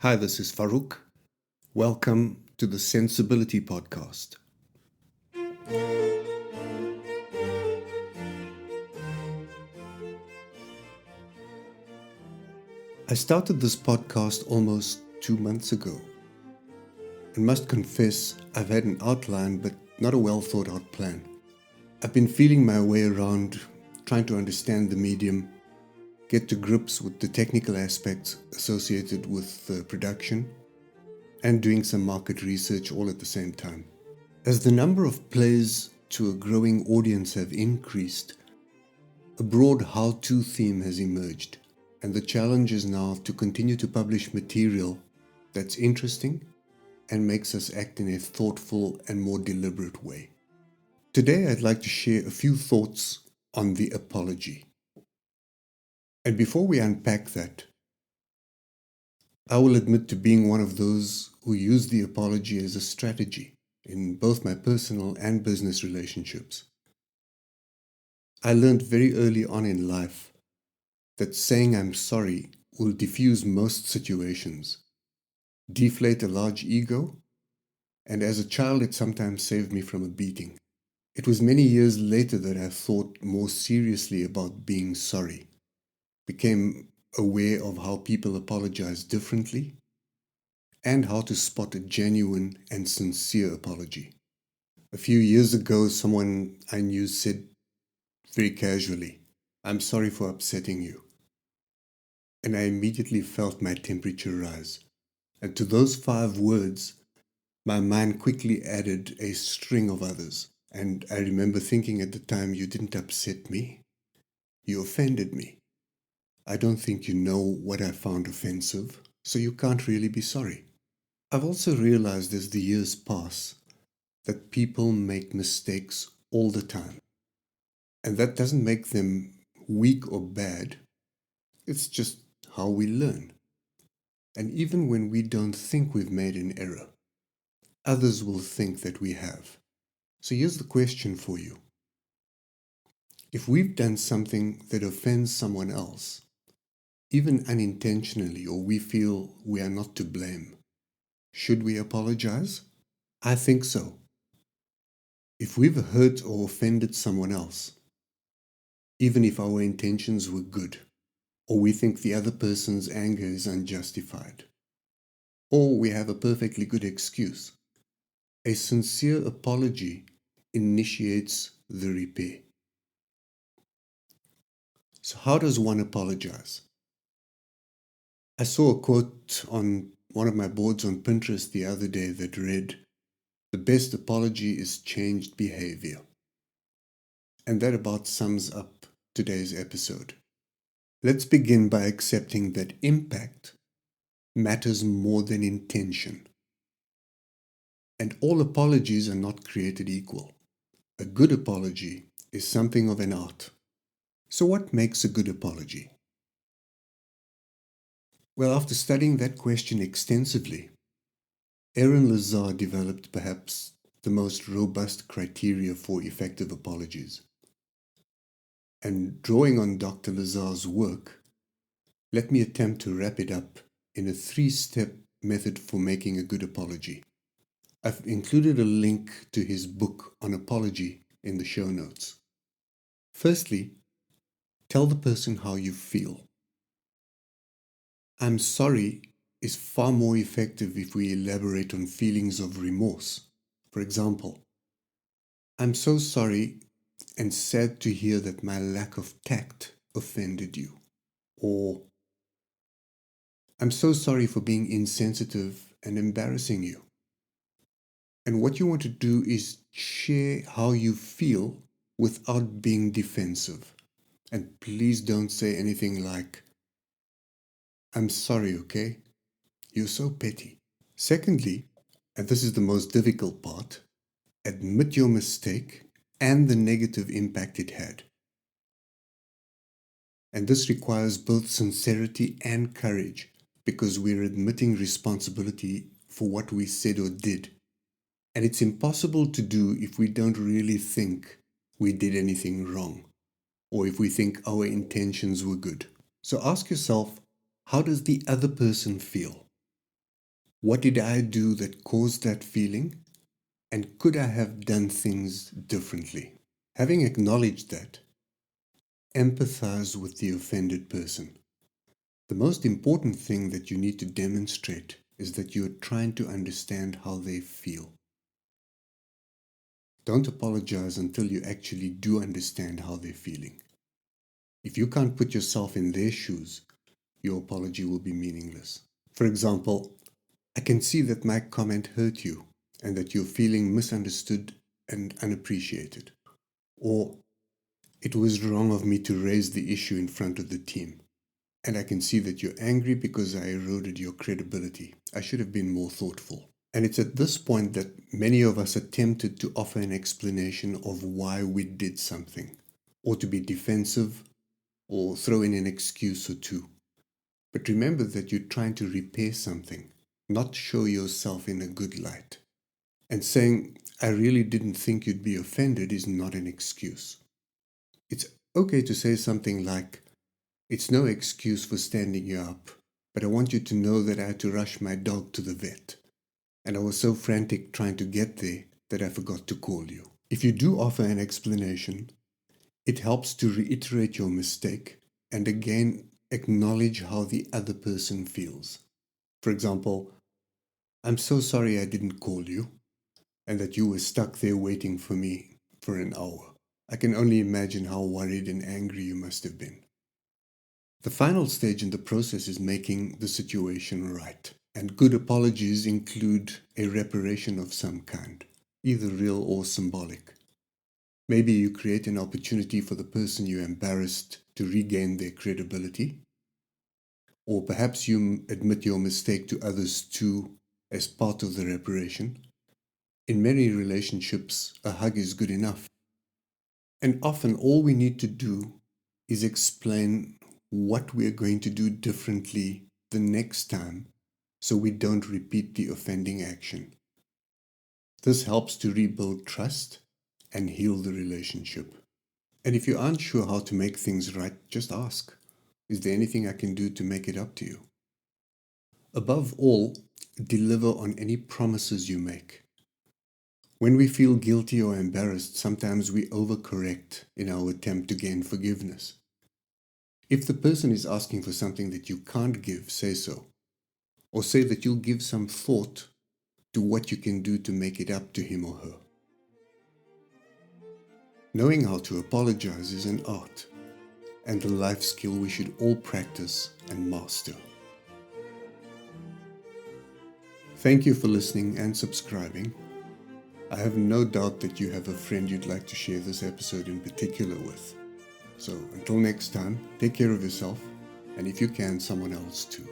Hi, this is Farooq. Welcome to the Sensibility Podcast. I started this podcast almost 2 months ago and must confess I've had an outline but not a well thought out plan. I've been feeling my way around, trying to understand the medium, get to grips with the technical aspects associated with the production, and doing some market research all at the same time. As the number of plays to a growing audience have increased, a broad how-to theme has emerged, and the challenge is now to continue to publish material that's interesting and makes us act in a thoughtful and more deliberate way. Today I'd like to share a few thoughts on the apology. And before we unpack that, I will admit to being one of those who use the apology as a strategy in both my personal and business relationships. I learned very early on in life that saying I'm sorry will diffuse most situations, deflate a large ego, and as a child it sometimes saved me from a beating. It was many years later that I thought more seriously about being sorry, became aware of how people apologize differently, and how to spot a genuine and sincere apology. A few years ago, someone I knew said very casually, "I'm sorry for upsetting you." And I immediately felt my temperature rise. And to those 5 words, my mind quickly added a string of others. And I remember thinking at the time, you didn't upset me. You offended me. I don't think you know what I found offensive, so you can't really be sorry. I've also realized as the years pass that people make mistakes all the time. And that doesn't make them weak or bad. It's just how we learn. And even when we don't think we've made an error, others will think that we have. So here's the question for you. If we've done something that offends someone else, even unintentionally, or we feel we are not to blame, should we apologize? I think so. If we've hurt or offended someone else, even if our intentions were good, or we think the other person's anger is unjustified, or we have a perfectly good excuse, a sincere apology initiates the repair. So how does one apologize? I saw a quote on one of my boards on Pinterest the other day that read, "The best apology is changed behavior." And that about sums up today's episode. Let's begin by accepting that impact matters more than intention. And all apologies are not created equal. A good apology is something of an art. So what makes a good apology? Well, after studying that question extensively, Aaron Lazar developed perhaps the most robust criteria for effective apologies. And drawing on Dr. Lazar's work, let me attempt to wrap it up in a 3-step method for making a good apology. I've included a link to his book on apology in the show notes. Firstly, tell the person how you feel. "I'm sorry" is far more effective if we elaborate on feelings of remorse. For example, "I'm so sorry and sad to hear that my lack of tact offended you." Or, "I'm so sorry for being insensitive and embarrassing you." And what you want to do is share how you feel without being defensive. And please don't say anything like, "I'm sorry, okay? You're so petty." Secondly, and this is the most difficult part, admit your mistake and the negative impact it had. And this requires both sincerity and courage because we're admitting responsibility for what we said or did. And it's impossible to do if we don't really think we did anything wrong or if we think our intentions were good. So ask yourself, how does the other person feel? What did I do that caused that feeling? And could I have done things differently? Having acknowledged that, empathize with the offended person. The most important thing that you need to demonstrate is that you are trying to understand how they feel. Don't apologize until you actually do understand how they're feeling. If you can't put yourself in their shoes, your apology will be meaningless. For example, I can see that my comment hurt you and that you're feeling misunderstood and unappreciated. Or, it was wrong of me to raise the issue in front of the team. And I can see that you're angry because I eroded your credibility. I should have been more thoughtful. And it's at this point that many of us are tempted to offer an explanation of why we did something, or to be defensive, or throw in an excuse or two. But remember that you're trying to repair something, not show yourself in a good light. And saying, I really didn't think you'd be offended is not an excuse. It's okay to say something like, it's no excuse for standing you up, but I want you to know that I had to rush my dog to the vet. And I was so frantic trying to get there that I forgot to call you. If you do offer an explanation, it helps to reiterate your mistake and again acknowledge how the other person feels. For example, I'm so sorry I didn't call you and that you were stuck there waiting for me for an hour. I can only imagine how worried and angry you must have been. The final stage in the process is making the situation right. And good apologies include a reparation of some kind, either real or symbolic. Maybe you create an opportunity for the person you embarrassed to regain their credibility. Or perhaps you admit your mistake to others too as part of the reparation. In many relationships, a hug is good enough. And often all we need to do is explain what we are going to do differently the next time so we don't repeat the offending action. This helps to rebuild trust and heal the relationship. And if you aren't sure how to make things right, just ask. Is there anything I can do to make it up to you? Above all, deliver on any promises you make. When we feel guilty or embarrassed, sometimes we overcorrect in our attempt to gain forgiveness. If the person is asking for something that you can't give, say so. Or say that you'll give some thought to what you can do to make it up to him or her. Knowing how to apologize is an art and a life skill we should all practice and master. Thank you for listening and subscribing. I have no doubt that you have a friend you'd like to share this episode in particular with. So until next time, take care of yourself, and if you can, someone else too.